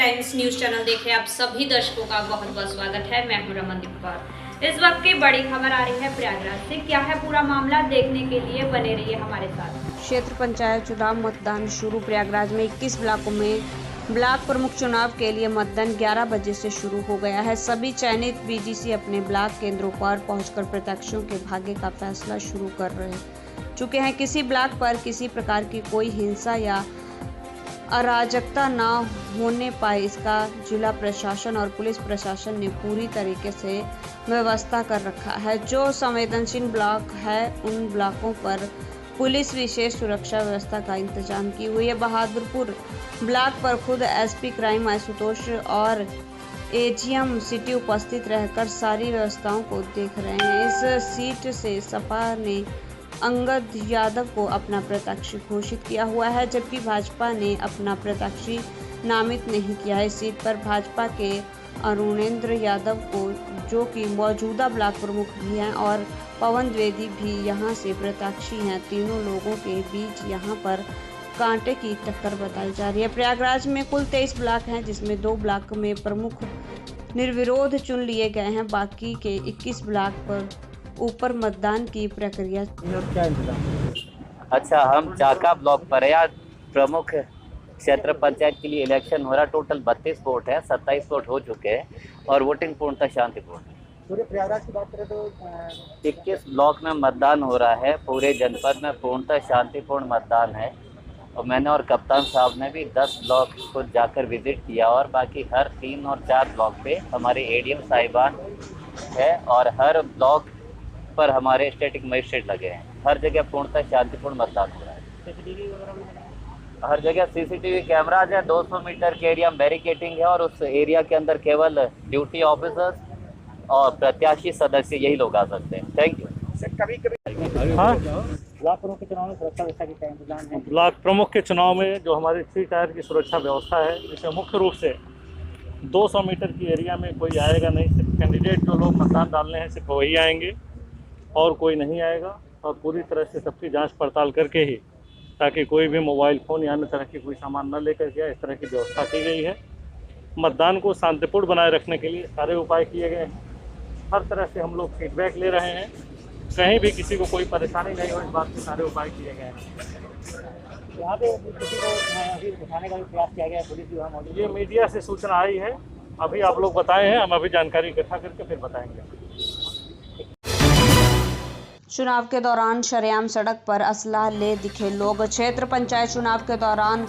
Times news channel देख रहे आप सभी दर्शकों का बहुत बहुत स्वागत है। मैं हूं रमनदीप कौर। इस वक्त की बड़ी खबर आ रही है प्रयागराज से। क्या है पूरा मामला, देखने के लिए बने रहिए हमारे साथ। क्षेत्र पंचायत चुनाव मतदान शुरू। प्रयागराज में 21 ब्लॉकों में ब्लॉक प्रमुख चुनाव के लिए मतदान 11 बजे से शुरू हो गया है। सभी चयनित बीडीसी अपने ब्लॉक केंद्रों पर पहुंचकर प्रत्याशियों के भाग्य का फैसला शुरू कर चुके हैं। किसी ब्लॉक पर किसी प्रकार की कोई हिंसा या अराजकता न होने पाए, इसका जिला प्रशासन और पुलिस प्रशासन ने पूरी तरीके से व्यवस्था कर रखा है। जो संवेदनशील ब्लॉक है उन ब्लॉकों पर पुलिस विशेष सुरक्षा व्यवस्था का इंतजाम की हुई है। बहादुरपुर ब्लॉक पर खुद एसपी क्राइम आशुतोष और एजीएम सिटी उपस्थित रहकर सारी व्यवस्थाओं को देख रहे हैं। इस सीट से सपा ने अंगद यादव को अपना प्रत्याशी घोषित किया हुआ है, जबकि भाजपा ने अपना प्रत्याशी नामित नहीं किया है। इस सीट पर भाजपा के अरुणेंद्र यादव को, जो कि मौजूदा ब्लॉक प्रमुख भी हैं, और पवन द्विवेदी भी यहां से प्रत्याशी हैं। तीनों लोगों के बीच यहां पर कांटे की टक्कर बताई जा रही है। प्रयागराज में कुल 23 ब्लॉक हैं, जिसमें 2 ब्लॉक में प्रमुख निर्विरोध चुन लिए गए हैं। बाकी के 21 ब्लॉक पर ऊपर मतदान की प्रक्रिया। अच्छा, हम चाका ब्लॉक पर है यार। प्रमुख क्षेत्र पंचायत के लिए इलेक्शन हो रहा। टोटल 32 वोट है, 27 वोट हो चुके हैं और वोटिंग पूर्णतः शांतिपूर्ण है। पूरे प्रयागराज की बात करें तो 21 ब्लॉक में मतदान हो रहा है। पूरे जनपद में पूर्णतः शांतिपूर्ण मतदान है और मैंने और कप्तान साहब ने भी 10 ब्लॉक को जाकर विजिट किया और बाकी हर 3 और 4 ब्लॉक पे हमारे एडीएम साहिबान है और हर ब्लॉक पर हमारे स्टैटिक मजिस्ट्रेट लगे हैं। हर जगह पूर्णतः शांतिपूर्ण मतदान हो रहा है। हर जगह सीसीटीवी कैमराज है। 200 मीटर के एरिया में बैरिकेटिंग है और उस एरिया के अंदर केवल ड्यूटी ऑफिसर्स और प्रत्याशी सदस्य यही लोग आ सकते हैं। Thank you. कभी कभी हाँ, ब्लॉक प्रमुख के चुनाव में सुरक्षा व्यवस्था की क्या इंतजाम है? ब्लॉक प्रमुख के चुनाव में जो हमारी 3 टायर की सुरक्षा व्यवस्था है, इसमें मुख्य रूप से 200 मीटर की एरिया में कोई आएगा नहीं। सिर्फ कैंडिडेट जो लोग मतदान डालने हैं सिर्फ वही आएंगे और कोई नहीं आएगा। और पूरी तरह से सबकी जांच पड़ताल करके ही, ताकि कोई भी मोबाइल फ़ोन या अन्य तरह की कोई सामान न लेकर के, इस तरह की व्यवस्था की गई है। मतदान को शांतिपूर्ण बनाए रखने के लिए सारे उपाय किए गए हैं। हर तरह से हम लोग फीडबैक ले रहे हैं, कहीं भी किसी को कोई परेशानी नहीं हो, इस बात के सारे उपाय किए गए हैं। यहाँ पे किसी को अभी उठाने का भी प्रयास किया गया है, पुलिस भी वहाँ मौजूद है। ये मीडिया से सूचना आई है, अभी आप लोग बताए हैं, हम अभी जानकारी इकट्ठा करके फिर बताएंगे। चुनाव के दौरान शरेआम सड़क पर असला ले दिखे लोग। क्षेत्र पंचायत चुनाव के दौरान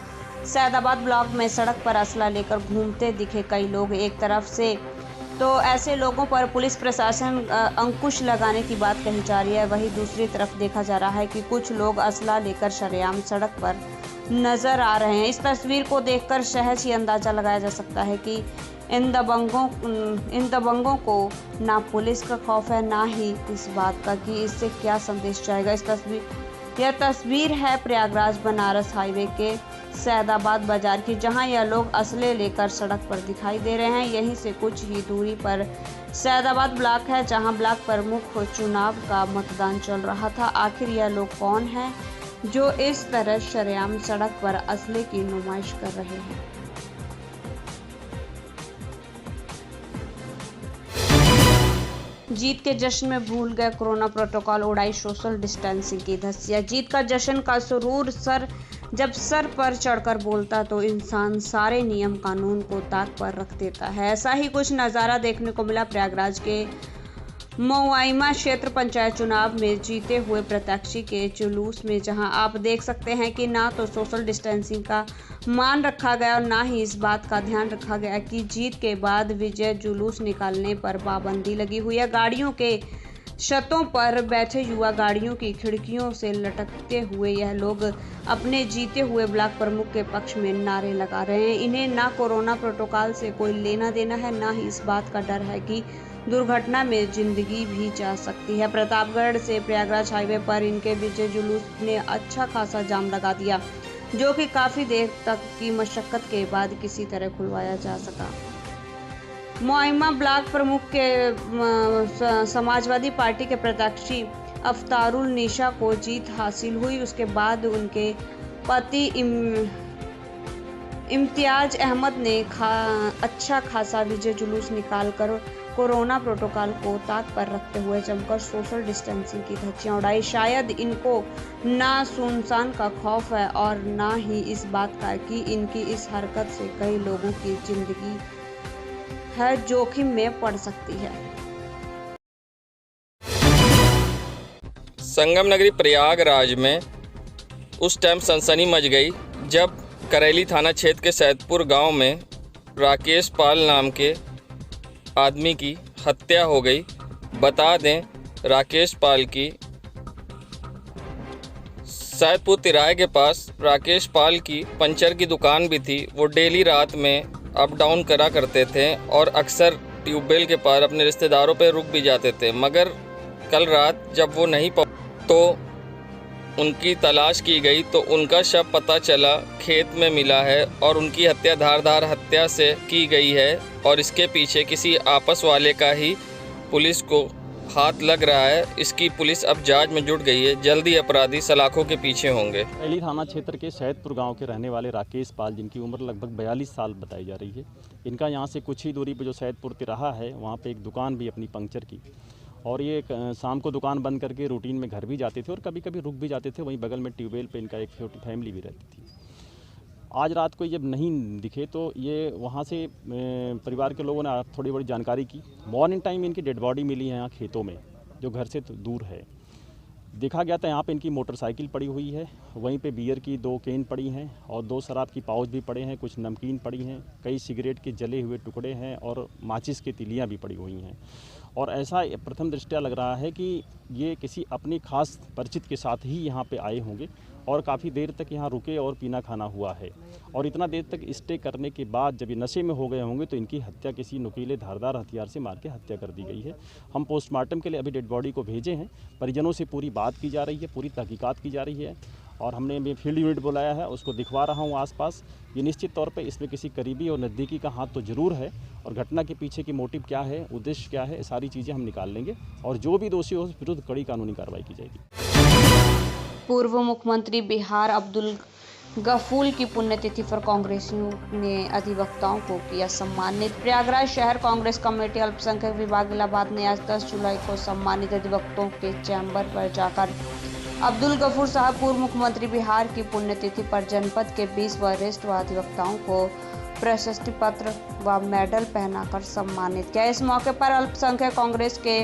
सैदाबाद ब्लॉक में सड़क पर असला लेकर घूमते दिखे कई लोग। एक तरफ से तो ऐसे लोगों पर पुलिस प्रशासन अंकुश लगाने की बात कही जा रही है, वहीं दूसरी तरफ देखा जा रहा है कि कुछ लोग असला लेकर शरेआम सड़क पर नजर आ रहे हैं। इस तस्वीर को देखकर सहज ही अंदाजा लगाया जा सकता है कि इन दबंगों को ना पुलिस का खौफ है, ना ही इस बात का कि इससे क्या संदेश जाएगा। यह तस्वीर है प्रयागराज बनारस हाईवे के सैदाबाद बाजार की, जहां यह लोग असले लेकर सड़क पर दिखाई दे रहे हैं। यहीं से कुछ ही दूरी पर सैदाबाद ब्लॉक है, जहां ब्लॉक प्रमुख चुनाव का मतदान चल रहा था। आखिर यह लोग कौन हैं जो इस तरह शरेआम सड़क पर असले की नुमाइश कर रहे हैं? जीत के जश्न में भूल गए कोरोना प्रोटोकॉल, उड़ाई सोशल डिस्टेंसिंग की धज्जियां। जीत का जश्न का सुरूर जब सर पर चढ़कर बोलता तो इंसान सारे नियम कानून को ताक पर रख देता है। ऐसा ही कुछ नज़ारा देखने को मिला प्रयागराज के मोआइमा क्षेत्र पंचायत चुनाव में जीते हुए प्रत्याशी के जुलूस में, जहां आप देख सकते हैं कि ना तो सोशल डिस्टेंसिंग का मान रखा गया और ना ही इस बात का ध्यान रखा गया कि जीत के बाद विजय जुलूस निकालने पर पाबंदी लगी हुई है। गाड़ियों के छतों पर बैठे युवा गाड़ियों की खिड़कियों से लटकते हुए यह लोग अपने जीते हुए ब्लॉक प्रमुख के पक्ष में नारे लगा रहे हैं। इन्हें ना कोरोना प्रोटोकॉल से कोई लेना देना है, ना ही इस बात का डर है कि दुर्घटना में जिंदगी भी जा सकती है। प्रतापगढ़ से प्रयागराज हाईवे पर इनके विजय जुलूस ने अच्छा खासा जाम लगा दिया, जो कि काफ़ी देर तक की मशक्कत के बाद किसी तरह खुलवाया जा सका। मोआइमा ब्लॉक प्रमुख के समाजवादी पार्टी के प्रत्याशी अफ्तारुल निशा को जीत हासिल हुई। उसके बाद उनके पति इम्तियाज अहमद ने अच्छा खासा विजय जुलूस निकालकर कोरोना प्रोटोकॉल को ताक पर रखते हुए जमकर सोशल डिस्टेंसिंग की धज्जियां उड़ाई। शायद इनको ना सुनसान का खौफ है और ना ही इस बात का कि इनकी इस हरकत से कई लोगों की जिंदगी है जोखिम में पड़ सकती है। संगम नगरी प्रयागराज में उस टाइम सनसनी मच गई जब करेली थाना क्षेत्र के सैदपुर गांव में राकेश पाल नाम के आदमी की हत्या हो गई। बता दें, राकेश पाल की सैदपुर तिराहे के पास राकेश पाल की पंचर की दुकान भी थी। वो डेली रात में अप डाउन करा करते थे और अक्सर ट्यूबवेल के पार अपने रिश्तेदारों पर रुक भी जाते थे। मगर कल रात जब वो नहीं तो उनकी तलाश की गई तो उनका शव पता चला खेत में मिला है और उनकी हत्या धारदार हत्या से की गई है और इसके पीछे किसी आपस वाले का ही पुलिस को हाथ लग रहा है। इसकी पुलिस अब जांच में जुट गई है। जल्दी अपराधी सलाखों के पीछे होंगे। करेली थाना क्षेत्र के सैदपुर गांव के रहने वाले राकेश पाल, जिनकी उम्र लगभग 42 साल बताई जा रही है। इनका यहां से कुछ ही दूरी पर जो सैदपुर तिराहा है वहां पे एक दुकान भी अपनी पंक्चर की, और ये शाम को दुकान बंद करके रूटीन में घर भी जाते थे और कभी कभी रुक भी जाते थे। वहीं बगल में ट्यूबवेल पे इनका एक छोटी फैमिली भी रहती थी। आज रात को जब नहीं दिखे तो ये वहाँ से परिवार के लोगों ने थोड़ी बड़ी जानकारी की। मॉर्निंग टाइम इनकी डेड बॉडी मिली है यहाँ खेतों में, जो घर से दूर है। देखा गया था यहाँ पे इनकी मोटरसाइकिल पड़ी हुई है, वहीं पे बियर की 2 कैन पड़ी हैं और 2 शराब की पाउच भी पड़े हैं, कुछ नमकीन पड़ी हैं, कई सिगरेट के जले हुए टुकड़े हैं और माचिस की तिलियाँ भी पड़ी हुई हैं। और ऐसा प्रथम दृष्टया लग रहा है कि ये किसी अपनी खास परिचित के साथ ही यहाँ पे आए होंगे और काफ़ी देर तक यहाँ रुके और पीना खाना हुआ है। और इतना देर तक स्टे करने के बाद जब ये नशे में हो गए होंगे तो इनकी हत्या किसी नुकीले धारदार हथियार से मार के हत्या कर दी गई है। हम पोस्टमार्टम के लिए अभी डेड बॉडी को भेजे हैं। परिजनों से पूरी बात की जा रही है, पूरी तहकीकात की जा रही है और हमने भी फील्ड यूनिट बुलाया है, उसको दिखवा रहा हूँ आसपास। ये निश्चित तौर पे इसमें किसी करीबी और नज़दीकी का हाथ तो ज़रूर है और घटना के पीछे की मोटिव क्या है, उद्देश्य क्या है, सारी चीज़ें हम निकाल लेंगे और जो भी दोषी हो उस विरुद्ध कड़ी कानूनी कार्रवाई की जाएगी। पूर्व मुख्यमंत्री बिहार अब्दुल गफूर की पुण्यतिथि पर कांग्रेसियों ने अधिवक्ताओं को किया सम्मानित। प्रयागराज शहर कांग्रेस कमेटी अल्पसंख्यक विभाग इलाहाबाद ने आज 10 जुलाई को सम्मानित अधिवक्ताओं के चैम्बर पर जाकर अब्दुल गफूर साहब पूर्व मुख्यमंत्री बिहार की पुण्यतिथि पर जनपद के 20 वरिष्ठ व अधिवक्ताओं को प्रशस्ति पत्र व मेडल पहनाकर सम्मानित किया। इस मौके पर अल्पसंख्यक कांग्रेस के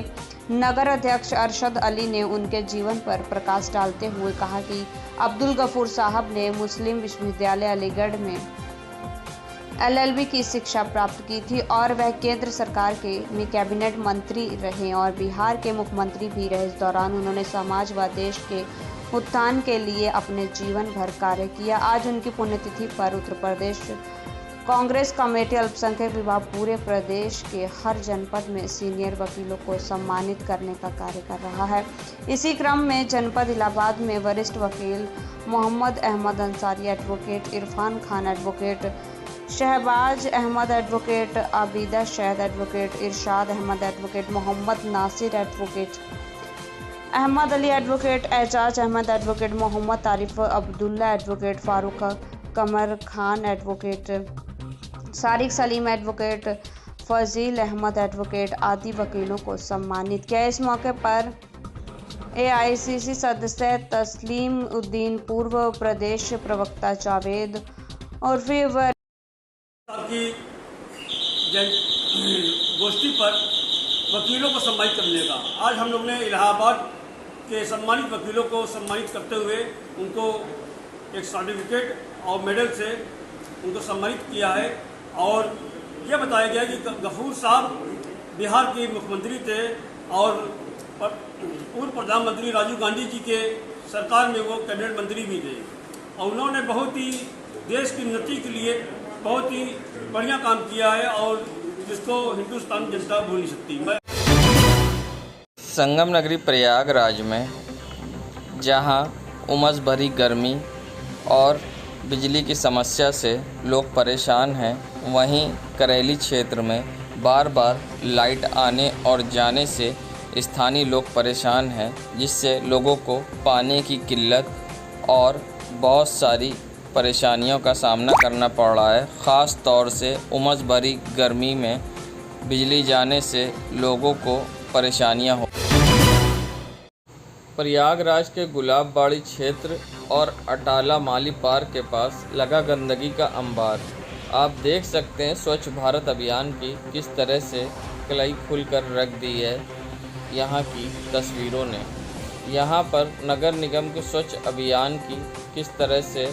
नगर अध्यक्ष अरशद अली ने उनके जीवन पर प्रकाश डालते हुए कहा कि अब्दुल गफूर साहब ने मुस्लिम विश्वविद्यालय अलीगढ़ में LLB की शिक्षा प्राप्त की थी और वह केंद्र सरकार में कैबिनेट मंत्री रहे और बिहार के मुख्यमंत्री भी रहे। इस दौरान उन्होंने समाज व देश के उत्थान के लिए अपने जीवन भर कार्य किया। आज उनकी पुण्यतिथि पर उत्तर प्रदेश कांग्रेस कमेटी अल्पसंख्यक विभाग पूरे प्रदेश के हर जनपद में सीनियर वकीलों को सम्मानित करने का कार्य कर रहा है। इसी क्रम में जनपद इलाहाबाद में वरिष्ठ वकील Mohammad Ahmad Ansari, advocate Irfan Khan, advocate Shahbaz Ahmad, advocate Abida Shahad, advocate Irshad Ahmad, advocate Mohammad Nasir, advocate Ahmad Ali, advocate Ejaz Ahmad, advocate Mohammad Tarif Abdullah, advocate Farooq Qamar Khan, advocate Sarik Saleem, advocate Fazil Ahmad, advocate आदि वकीलों को सम्मानित किया। इस मौके पर AICC सदस्य तस्लीम उद्दीन, पूर्व प्रदेश प्रवक्ता जावेद और फिर की गोष्ठी पर वकीलों को सम्मानित करने का आज हम लोग ने इलाहाबाद के सम्मानित वकीलों को सम्मानित करते हुए उनको एक सर्टिफिकेट और मेडल से उनको सम्मानित किया है। और यह बताया गया कि गफूर साहब बिहार के मुख्यमंत्री थे और पूर्व प्रधानमंत्री राजीव गांधी जी के सरकार में वो कैबिनेट मंत्री भी थे और उन्होंने बहुत ही देश की उन्नति के लिए बहुत ही बढ़िया काम किया है और जिसको हिंदुस्तान जनता भूल नहीं सकती। संगम नगरी प्रयागराज में जहां उमस भरी गर्मी और बिजली की समस्या से लोग परेशान हैं, वहीं करेली क्षेत्र में बार बार लाइट आने और जाने से स्थानीय लोग परेशान हैं, जिससे लोगों को पानी की किल्लत और बहुत सारी परेशानियों का सामना करना पड़ रहा है। ख़ास तौर से उमस भरी गर्मी में बिजली जाने से लोगों को परेशानियां हो। प्रयागराज के गुलाबबाड़ी क्षेत्र और अटाला माली पार्क के पास लगा गंदगी का अंबार। आप देख सकते हैं स्वच्छ भारत अभियान की किस तरह से कलई खुल कर रख दी है यहाँ की तस्वीरों ने। यहाँ पर नगर निगम के स्वच्छ अभियान की किस तरह से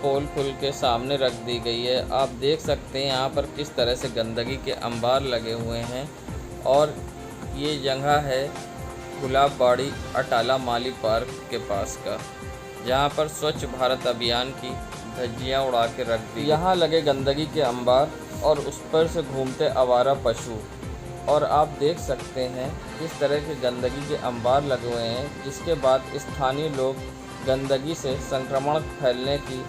पोल खुल के सामने रख दी गई है। आप देख सकते हैं यहाँ पर किस तरह से गंदगी के अंबार लगे हुए हैं। और ये जगह है गुलाबबाड़ी अटाला माली पार्क के पास का, जहाँ पर स्वच्छ भारत अभियान की धज्जियाँ उड़ा के रख दी। यहाँ लगे गंदगी के अंबार और उस पर से घूमते आवारा पशु। और आप देख सकते हैं किस तरह के गंदगी के अंबार लगे हुए हैं, जिसके बाद स्थानीय लोग गंदगी से संक्रमण फैलने की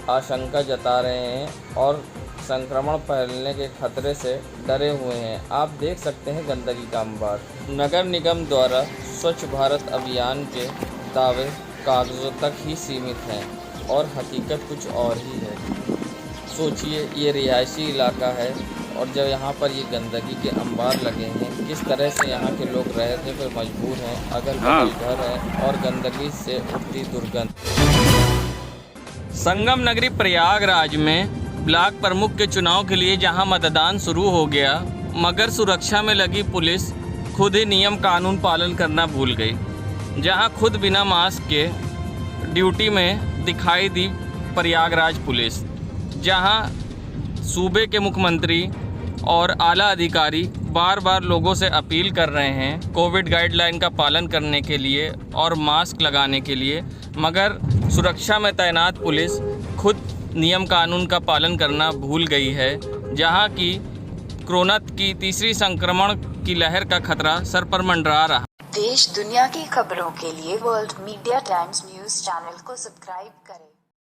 आशंका जता रहे हैं और संक्रमण फैलने के खतरे से डरे हुए हैं। आप देख सकते हैं गंदगी का अंबार। नगर निगम द्वारा स्वच्छ भारत अभियान के दावे कागज़ों तक ही सीमित हैं और हकीकत कुछ और ही है। सोचिए, ये रिहायशी इलाका है और जब यहाँ पर ये गंदगी के अंबार लगे हैं, किस तरह से यहाँ के लोग रहने पर मजबूर हैं। अगल बगल घर है और गंदगी से उठती दुर्गंध। संगम नगरी प्रयागराज में ब्लॉक प्रमुख के चुनाव के लिए जहां मतदान शुरू हो गया, मगर सुरक्षा में लगी पुलिस खुद ही नियम कानून पालन करना भूल गई। जहां खुद बिना मास्क के ड्यूटी में दिखाई दी प्रयागराज पुलिस, जहां सूबे के मुख्यमंत्री और आला अधिकारी बार बार लोगों से अपील कर रहे हैं कोविड गाइडलाइन का पालन करने के लिए और मास्क लगाने के लिए, मगर सुरक्षा में तैनात पुलिस खुद नियम कानून का पालन करना भूल गई है। जहां की कोरोना की तीसरी संक्रमण की लहर का खतरा सर पर मंडरा रहा। देश दुनिया की खबरों के लिए world media times news channel को सब्सक्राइब करें।